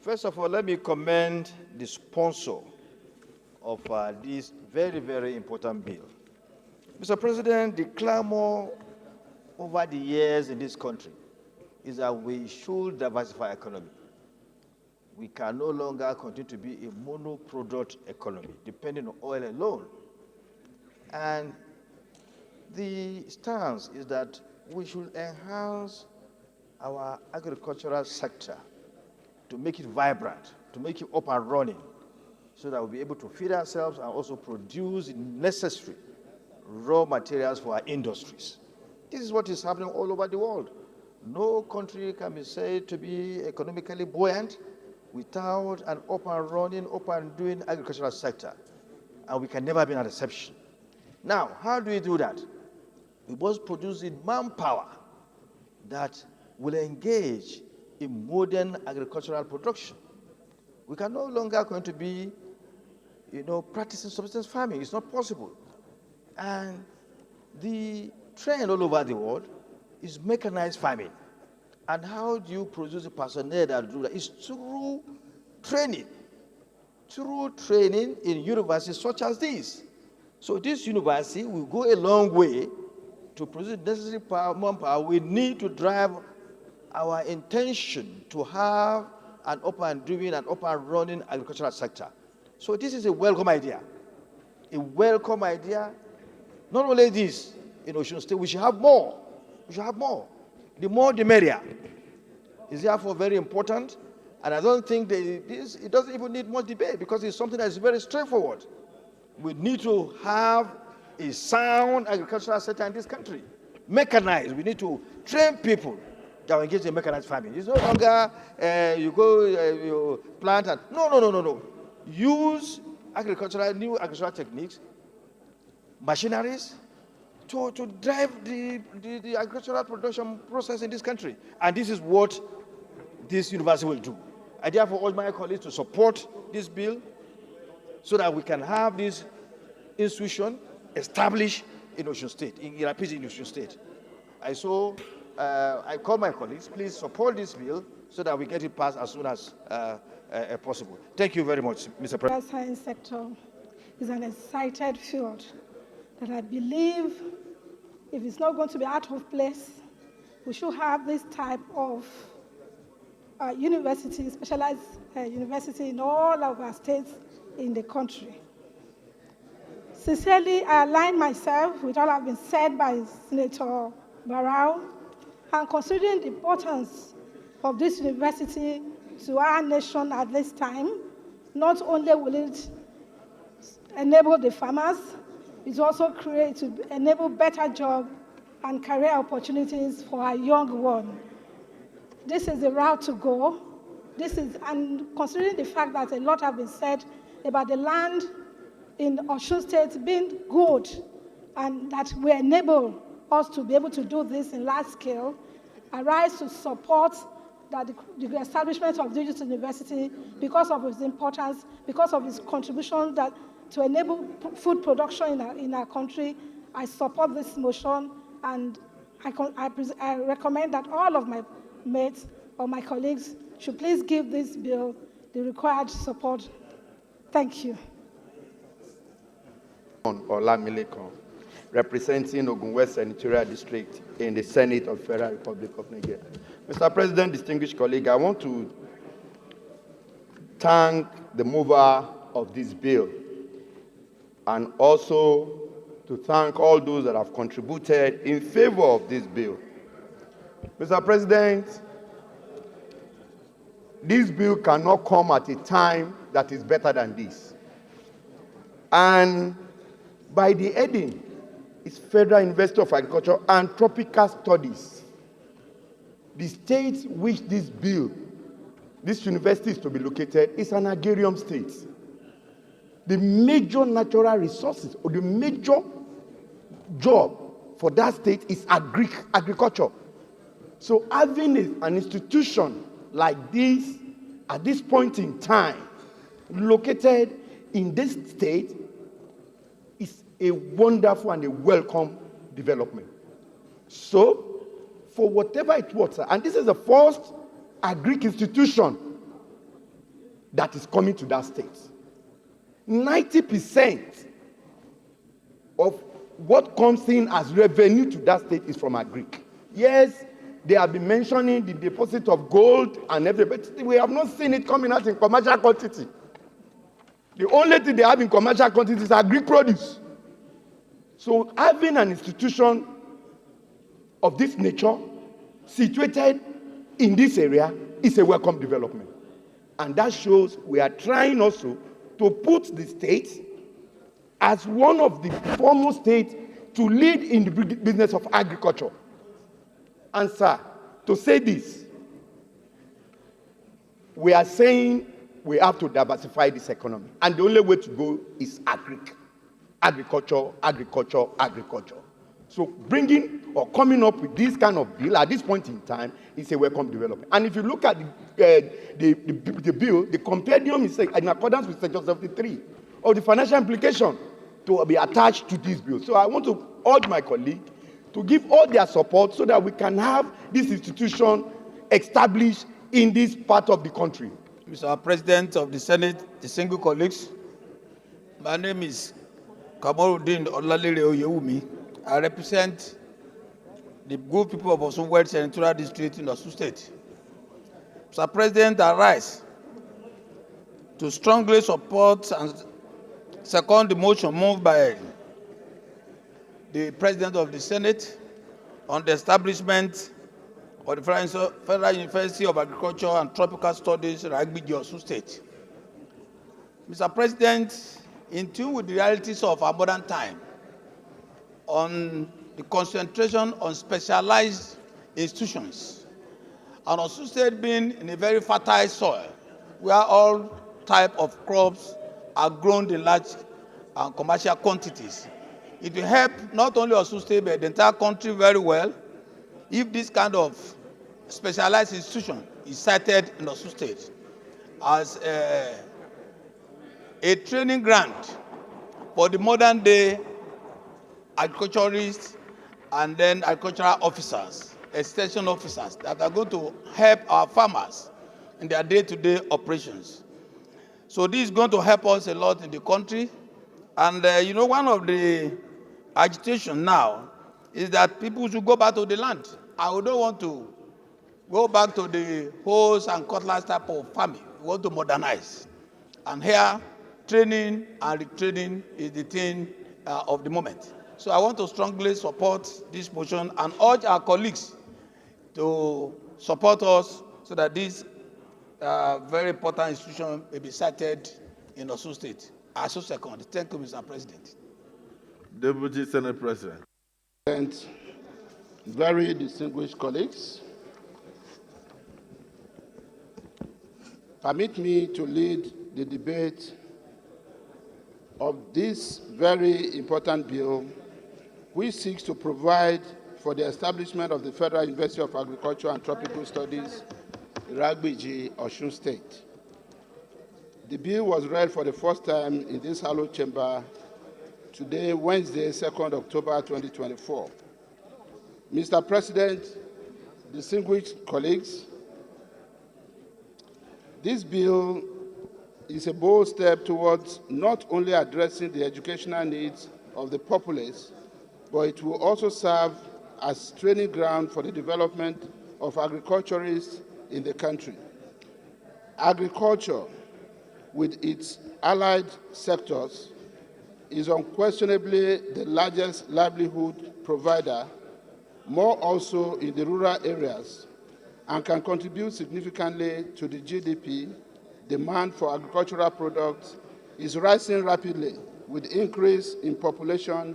First of all, let me commend the sponsor of this very, very important bill. Mr. President, the clamor over the years in this country is that we should diversify economy. We can no longer continue to be a monoproduct economy, depending on oil alone. And the stance is that we should enhance our agricultural sector to make it vibrant, to make it up and running, so that we'll be able to feed ourselves and also produce the necessary raw materials for our industries. This is what is happening all over the world. No country can be said to be economically buoyant without an up and running, up and doing agricultural sector. And we can never be an exception. Now, how do we do that? We must produce manpower that will engage in modern agricultural production. We can no longer going to be, practicing subsistence farming. It's not possible. And the trend all over the world is mechanized farming. And how do you produce the personnel that do that? It's through training in universities such as this. So this university will go a long way to produce the necessary manpower. We need to drive our intention to have an up and doing and up and running agricultural sector. So this is a welcome idea. A welcome idea. Not only this, in Osun State, we should have more. We should have more. The more, the merrier. It's therefore very important. And I don't think it doesn't even need much debate because it's something that is very straightforward. We need to have a sound agricultural sector in this country. Mechanized. We need to train people that will engage in mechanized farming. It's no longer you plant and no. Use new agricultural techniques, machineries, to drive the agricultural production process in this country. And this is what this university will do. I therefore urge my colleagues to support this bill so that we can have this institution established in Osun State, in Osun State. I call my colleagues, please support this bill so that we get it passed as soon as possible. Thank you very much, Mr. President. The science sector is an excited field that I believe, if it's not going to be out of place, we should have this type of university, specialized university in all of our states in the country. Sincerely, I align myself with all that has been said by Senator Barau, and considering the importance of this university to our nation at this time, not only will it enable the farmers, it also enable better job and career opportunities for our young ones. This is the route to go. And considering the fact that a lot have been said about the land in Osun State being good and that we enable us to be able to do this in large scale, I rise to support the establishment of this university because of its importance, because of its contribution to enable food production in our country. I support this motion, and I recommend that all of my mates or my colleagues should please give this bill the required support. Thank you. Olamilekon, representing Ogun West Senatorial District in the Senate of the Federal Republic of Nigeria. Mr. President, distinguished colleague, I want to thank the mover of this bill and also to thank all those that have contributed in favor of this bill. Mr. President, this bill cannot come at a time that is better than this. And by the heading, it's Federal University of Agriculture and Tropical Studies. The state which this university is to be located is an agrarian state. The major natural resources or the major job for that state is agriculture. So having an institution like this at this point in time located in this state is a wonderful and a welcome development. So for whatever it was, and this is the first agric institution that is coming to that state. 90% of what comes in as revenue to that state is from agric. Yes, they have been mentioning the deposit of gold and everything, but we have not seen it coming out in commercial quantity. The only thing they have in commercial quantity is agric produce. So having an institution of this nature situated in this area is a welcome development. And that shows we are trying also to put the state as one of the foremost states to lead in the business of agriculture. And sir, to say this, we are saying we have to diversify this economy. And the only way to go is agriculture, agriculture, agriculture. So bringing or coming up with this kind of bill at this point in time is a welcome development. And if you look at the bill, the compendium is in accordance with Section 73 of the financial implication to be attached to this bill. So I want to urge my colleague to give all their support so that we can have this institution established in this part of the country. Mr. President of the Senate, distinguished colleagues, my name is Kamaruddin Olalere Oyewumi. I represent the good people of Osun West Senatorial District in Osun State. Mr. President, I rise to strongly support and second the motion moved by the President of the Senate on the establishment of the Federal University of Agriculture and Tropical Studies, Ragbiji, Osun State. Mr. President, in tune with the realities of our modern time, on the concentration on specialized institutions, and Osun State being in a very fertile soil, where all type of crops are grown in large and commercial quantities, it will help not only Osun State but the entire country very well if this kind of specialized institution is cited in Osun State as a training grant for the modern day agriculturists and then agricultural officers, extension officers that are going to help our farmers in their day-to-day operations. So this is going to help us a lot in the country. And you know, one of the agitation now is that people should go back to the land. I don't want to go back to the hose and cutlass type of farming. We want to modernize. And here, training and retraining is the thing of the moment. So I want to strongly support this motion and urge our colleagues to support us so that this very important institution may be cited in Osun State. I so second. Thank you, Mr. President. Deputy Senate President. Very distinguished colleagues, permit me to lead the debate of this very important bill, which seeks to provide for the establishment of the Federal University of Agriculture and Tropical Studies, Ragbiji, Osun State. The bill was read for the first time in this hallowed chamber today, Wednesday, 2nd October 2024. Mr. President, distinguished colleagues, this bill is a bold step towards not only addressing the educational needs of the populace, but it will also serve as training ground for the development of agriculturists in the country. Agriculture, with its allied sectors, is unquestionably the largest livelihood provider, more also in the rural areas, and can contribute significantly to the GDP. Demand for agricultural products is rising rapidly with increase in population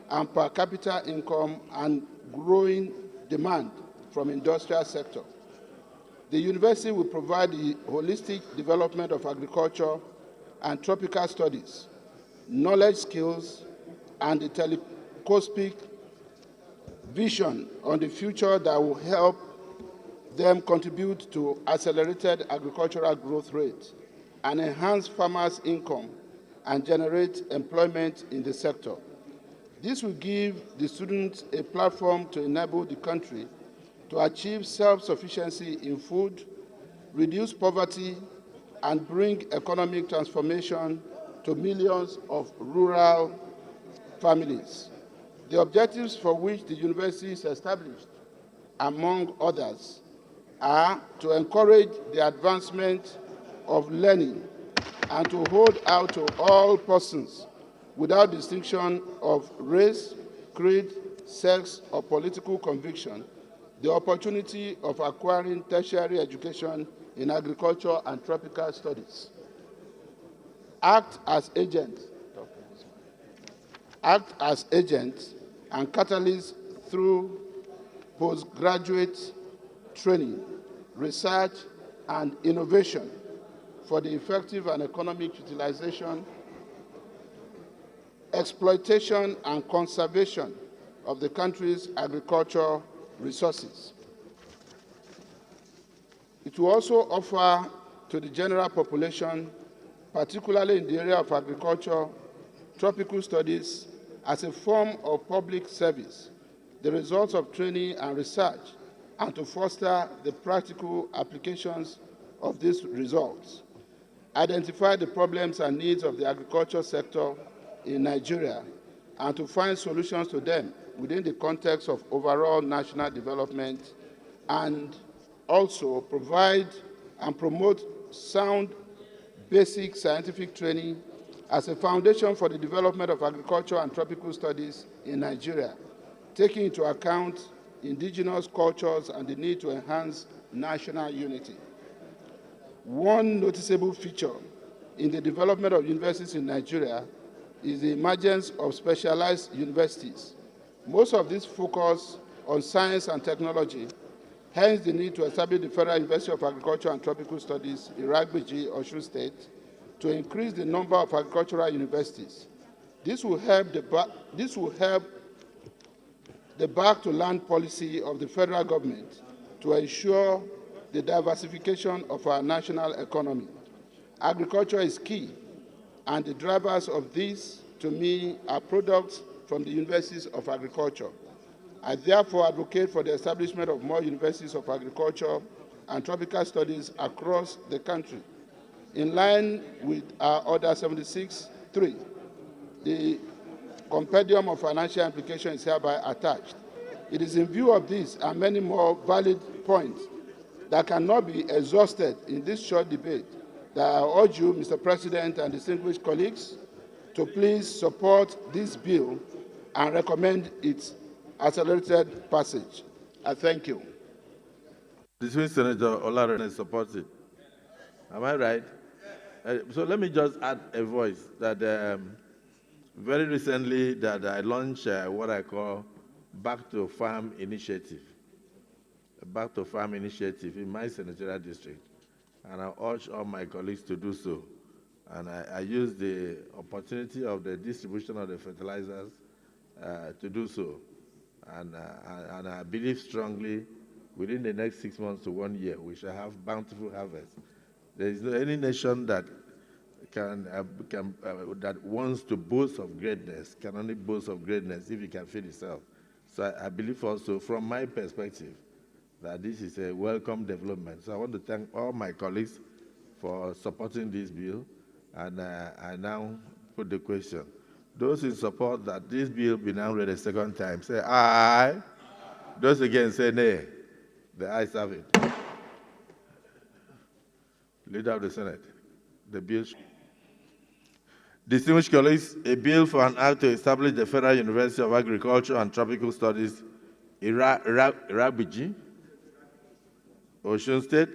and per capita income and growing demand from industrial sector. The university will provide the holistic development of agriculture and tropical studies, knowledge skills, and the telescopic vision on the future that will help them contribute to accelerated agricultural growth rates and enhance farmers' income and generate employment in the sector. This will give the students a platform to enable the country to achieve self-sufficiency in food, reduce poverty, and bring economic transformation to millions of rural families. The objectives for which the university is established, among others, are to encourage the advancement of learning and to hold out to all persons without distinction of race, creed, sex, or political conviction the opportunity of acquiring tertiary education in agriculture and tropical studies. Act as agents and catalysts through postgraduate training, research, and innovation for the effective and economic utilization, exploitation, and conservation of the country's agricultural resources. It will also offer to the general population, particularly in the area of agriculture, tropical studies, as a form of public service, the results of training and research, and to foster the practical applications of these results. Identify the problems and needs of the agriculture sector in Nigeria, and to find solutions to them within the context of overall national development, and also provide and promote sound basic scientific training as a foundation for the development of agriculture and tropical studies in Nigeria, taking into account indigenous cultures and the need to enhance national unity. One noticeable feature in the development of universities in Nigeria is the emergence of specialized universities. Most of these focus on science and technology, hence the need to establish the Federal University of Agriculture and Tropical Studies, Iragbiji, Osun State, to increase the number of agricultural universities. This will help the back-to-land policy of the federal government to ensure the diversification of our national economy. Agriculture is key, and the drivers of this, to me, are products from the universities of agriculture. I therefore advocate for the establishment of more universities of agriculture and tropical studies across the country. In line with our Order 76-3, the compendium of financial implications is hereby attached. It is in view of this and many more valid points that cannot be exhausted in this short debate that I urge you, Mr. President and distinguished colleagues, to please support this bill and recommend its accelerated passage. I thank you. Distinguished Senator Olarene supports it. Am I right? So let me just add a voice that very recently that I launched what I call Back to Farm Initiative. A Back to Farm Initiative in my senatorial district. And I urge all my colleagues to do so. And I use the opportunity of the distribution of the fertilizers to do so. And I believe strongly within the next 6 months to 1 year, we shall have bountiful harvest. There is no any nation that that wants to boast of greatness can only boast of greatness if it can feed itself. So I believe also, from my perspective, that this is a welcome development. So I want to thank all my colleagues for supporting this bill, and I now put the question. Those in support that this bill be now read a second time, say aye. Those against say nay. The ayes have it. Leader of the Senate, the bill. Distinguished colleagues, a bill for an act to establish the Federal University of Agriculture and Tropical Studies, Iragbiji, Osun State,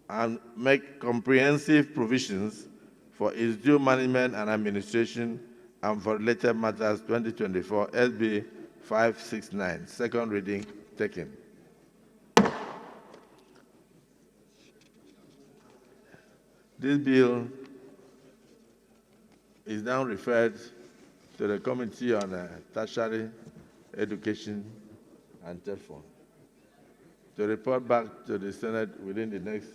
and make comprehensive provisions for its due management and administration and for related matters 2024 SB 569. Second reading taken. This bill is now referred to the Committee on Tertiary Education and TEFON to report back to the Senate within the next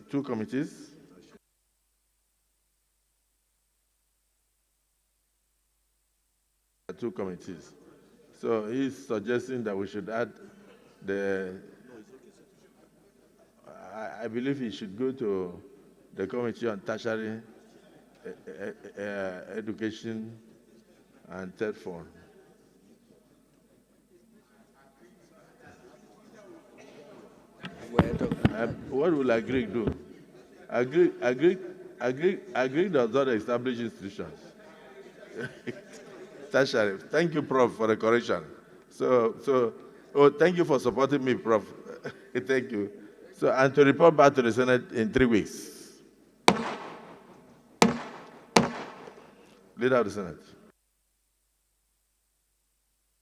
two committees. Two committees. So he's suggesting that we should add the, I believe he should go to the Committee on Tertiary Education and Third Form. What will Agric do? Agric does not establish institutions. Tertiary. Thank you, Prof, for the correction. Thank you for supporting me, Prof. Thank you. So, and to report back to the Senate in 3 weeks. Leader of the Senate.